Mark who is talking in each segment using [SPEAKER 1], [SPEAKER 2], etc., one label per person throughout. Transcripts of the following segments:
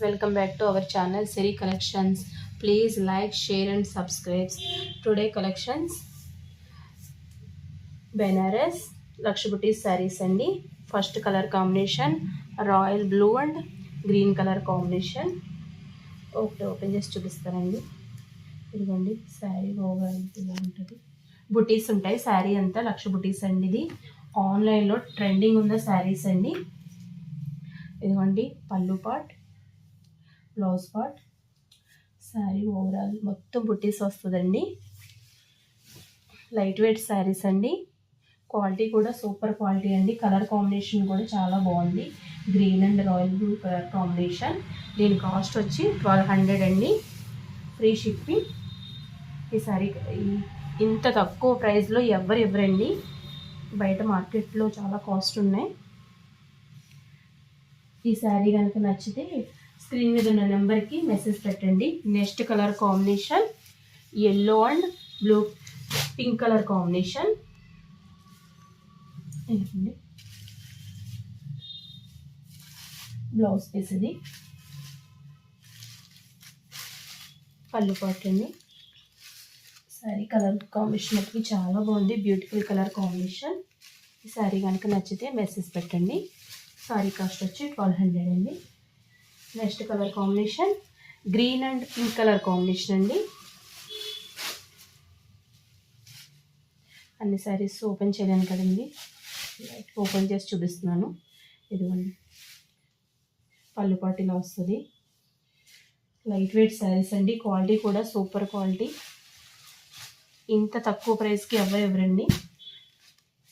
[SPEAKER 1] Welcome back to our channel Siri Collections. Please like, share and subscribe. Today collections Benares Lakshapati sarees andi. First color combination royal blue and green color combination. Okay, open చేసి చూపిస్తానండి. ఇదిగోండి sari over ఇలా ఉంటుంది. బుటీస్ ఉంటాయి. శారీ అంతా లక్ష బుటీస్ అండి. ఇది ఆన్లైన్లో ట్రెండింగ్ ఉన్న శారీస్ అండి. ఇదిగోండి పళ్ళు part, blouse part, sari overall మొత్తం బుట్టీస్ వస్తుందండి. లైట్ వెయిట్ శారీస్ అండి. క్వాలిటీ కూడా సూపర్ క్వాలిటీ అండి. కలర్ కాంబినేషన్ కూడా చాలా బాగుంది. Green and royal blue colour combination. దీని కాస్ట్ వచ్చి 1200 అండి. Free shipping. ఈ శారీ ఇంత తక్కువ ప్రైస్లో ఎవరండి, బయట మార్కెట్లో చాలా కాస్ట్ ఉన్నాయి. ఈ శారీ కనుక నచ్చితే స్క్రీన్ మీద ఉన్న నెంబర్కి మెసేజ్ పెట్టండి. Next colour combination yellow and blue pink colour combination. Blouse piece ఇది. పళ్ళు పార్ట్ అండి. శారీ కలర్ కాంబినేషన్ అయితే చాలా బాగుంది. Beautiful colour combination. ఈ శారీ కనుక నచ్చితే మెసేజ్ పెట్టండి. శారీ కాస్ట్ వచ్చి 1200 అండి. Next colour combination green and pink colour combination అండి. అన్ని శారీస్ ఓపెన్ చేయలేను కదండి, ఓపెన్ చేసి చూపిస్తున్నాను. ఇదిగోండి పళ్ళు పాటు ఇలా వస్తుంది. లైట్ వెయిట్ శారీస్ అండి. క్వాలిటీ కూడా సూపర్ క్వాలిటీ. ఇంత తక్కువ ప్రైస్కి ఎవరండి.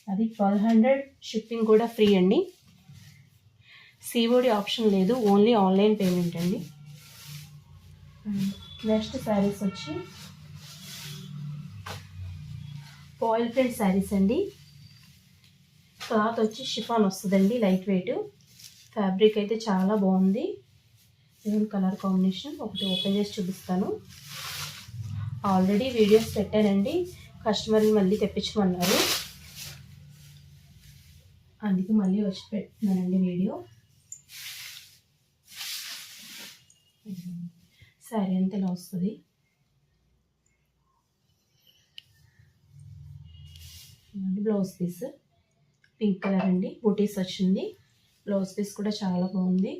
[SPEAKER 1] అది 1200. షిప్పింగ్ కూడా ఫ్రీ అండి. సిఓడి ఆప్షన్ లేదు, ఓన్లీ ఆన్లైన్ పేమెంట్ అండి. నెక్స్ట్ శారీస్ వచ్చి ఫాయిల్ ప్రింట్ శారీస్ అండి. క్లాత్ వచ్చి షిఫాన్ వస్తుందండి, లైట్ వెయిట్. ఫ్యాబ్రిక్ అయితే చాలా బాగుంది. ఇవన్నీ కలర్ కాంబినేషన్ ఒకటి ఓపెన్ చేసి చూపిస్తాను. ఆల్రెడీ వీడియోస్ పెట్టానండి, కస్టమర్ని మళ్ళీ తెప్పించమన్నారు, అందుకే మళ్ళీ వచ్చి పెడుతున్నానండి వీడియో. శారీ అంతా ఇలా వస్తుంది. బ్లౌజ్ పీస్ పింక్ కలర్ అండి, బూటీస్ వచ్చింది. బ్లౌజ్ పీస్ కూడా చాలా బాగుంది.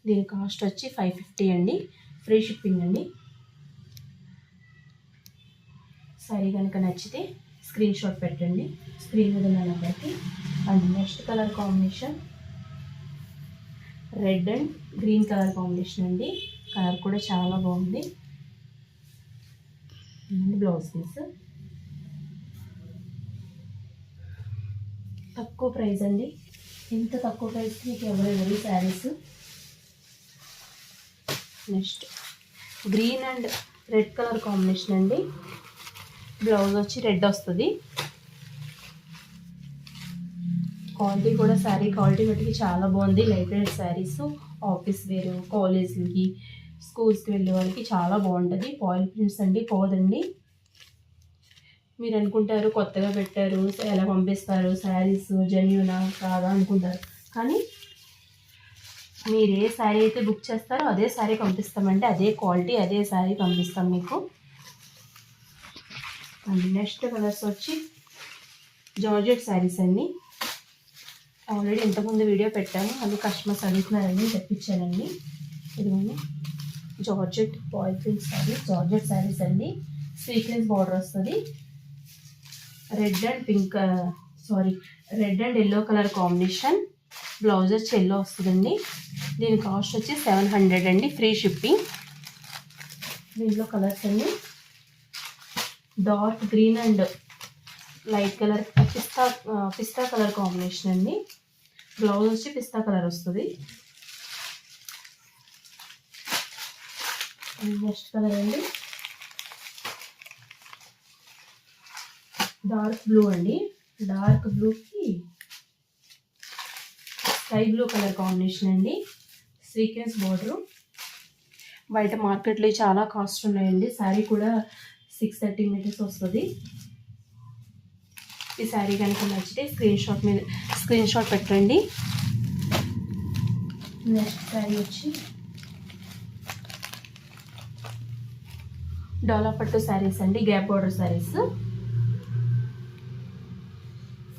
[SPEAKER 1] దీని కాస్ట్ వచ్చి 550 అండి. ఫ్రీ షిప్పింగ్ అండి. శారీ కనుక నచ్చితే స్క్రీన్ షాట్ పెట్టండి స్క్రీన్ మీద ఉన్న నెంబర్కి. And next colour combination red and green colour combination అండి. కలర్ కూడా చాలా బాగుంది. బ్లౌజ్ పీస్ తక్కువ ప్రైస్ అండి. ఇంత తక్కువ ప్రైస్కి మీకు ఎవరు saris. Next green and red colour combination అండి. బ్లౌజ్ వచ్చి రెడ్ వస్తుంది. క్వాలిటీ కూడా శారీ క్వాలిటీ మటుకి చాలా బాగుంది. లైట్ వెయిట్ శారీస్ ఆఫీస్ వేరు, కాలేజీలకి, స్కూల్స్కి వెళ్ళే వాళ్ళకి చాలా బాగుంటుంది. ఫాయిల్ ప్రింట్స్ అండి, పోదండి. మీరు అనుకుంటారు కొత్తగా పెట్టారు ఎలా పంపిస్తారు, శారీస్ జెన్యూనా కాదా అనుకుంటారు, కానీ మీరు ఏ శారీ అయితే బుక్ చేస్తారో అదే శారీ పంపిస్తామండి. అదే క్వాలిటీ అదే శారీ పంపిస్తాం మీకు. అండ్ నెక్స్ట్ కలర్స్ వచ్చి జార్జెట్ శారీస్ అండి. ఆల్రెడీ ఇంతకుముందు వీడియో పెట్టాము, అది కస్టమర్స్ అడుగుతున్నారండి, తెప్పించానండి. ఇదిగోండి georgette foil print saris, georgette saris అండి. సీక్వెన్స్ బార్డర్ వస్తుంది. Red and yellow colour combination. Blouse వచ్చి ఎల్లో వస్తుందండి. దీని కాస్ట్ వచ్చి 700 అండి. Free shipping. దీంట్లో కలర్స్ అండి dark green and light colour pista colour combination అండి. బ్లౌజ్ వచ్చి పిస్తా కలర్ వస్తుంది. నెక్స్ట్ కలర్ అండి డార్క్ బ్లూ అండి. డార్క్ బ్లూకి స్కై బ్లూ కలర్ కాంబినేషన్ అండి. Sequence border. బయట మార్కెట్లో చాలా కాస్ట్ ఉన్నాయండి. శారీ కూడా 630 మీటర్స్ వస్తుంది. ఈ శారీ కనుక నచ్చితే స్క్రీన్ షాట్ పెట్టండి. నెక్స్ట్ శారీ వచ్చి డోలా పట్టు శారీస్ అండి, gap border sarees.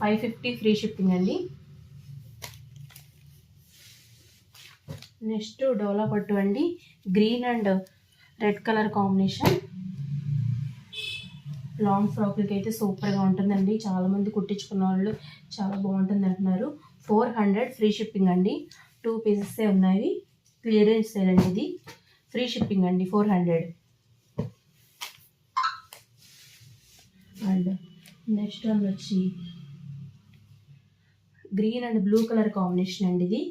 [SPEAKER 1] 550 free shipping అండి. నెక్స్ట్ డోలా పట్టు అండి, green and red colour combination. Long ఫ్రాక్లకి అయితే సూపర్గా ఉంటుందండి. చాలామంది కుట్టించుకున్న వాళ్ళు చాలా బాగుంటుంది అంటున్నారు. 400 ఫ్రీ షిప్పింగ్ అండి. 2 పీసెస్ ఉన్నాయి. క్లియరెన్స్ సేల్ అండి ఇది. ఫ్రీ షిప్పింగ్ అండి 400. అండ్ నెక్స్ట్ వన్ వచ్చి green and blue colour combination అండి. ఇది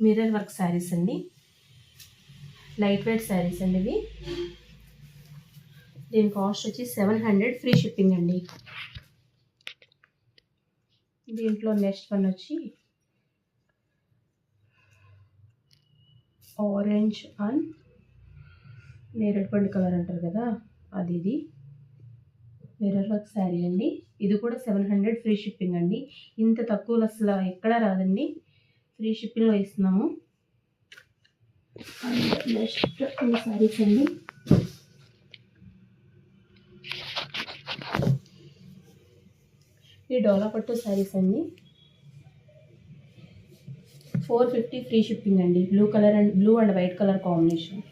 [SPEAKER 1] మిర్రర్ వర్క్ శారీస్ అండి, లైట్ వెయిట్ శారీస్ అండి ఇవి. దీని కాస్ట్ వచ్చి 700 ఫ్రీ షిప్పింగ్ అండి. దీంట్లో నెక్స్ట్ వన్ వచ్చి ఆరెంజ్ అండ్ నేరేడు పండు కలర్ అంటారు కదా, అది ఇది మిర్రర్ వర్క్ శారీ అండి. ఇది కూడా 700 ఫ్రీ షిప్పింగ్ అండి. ఇంత తక్కువలో అసలు ఎక్కడా రాదండి, ఫ్రీ షిప్పింగ్లో ఇస్తున్నాము. అండ్ నెక్స్ట్ ఈ శారీస్ అండి, ఈ డోలా పట్టు శారీస్ అండి. 450 ఫ్రీ షిప్పింగ్ అండి. Blue and white colour combination.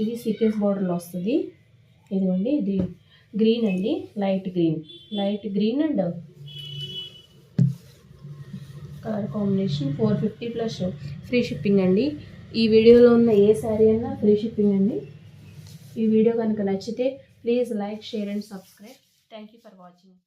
[SPEAKER 1] ఇది సీక్వెన్స్ బార్డర్లో వస్తుంది. ఇదిగోండి, ఇది గ్రీన్ అండి, light green and colour combination. 450 plus free shipping అండి. ఈ వీడియోలో ఉన్న ఏ శారీ అయినా ఫ్రీ షిప్పింగ్ అండి. ఈ వీడియో కనుక నచ్చితే please like, share and subscribe. Thank you for watching.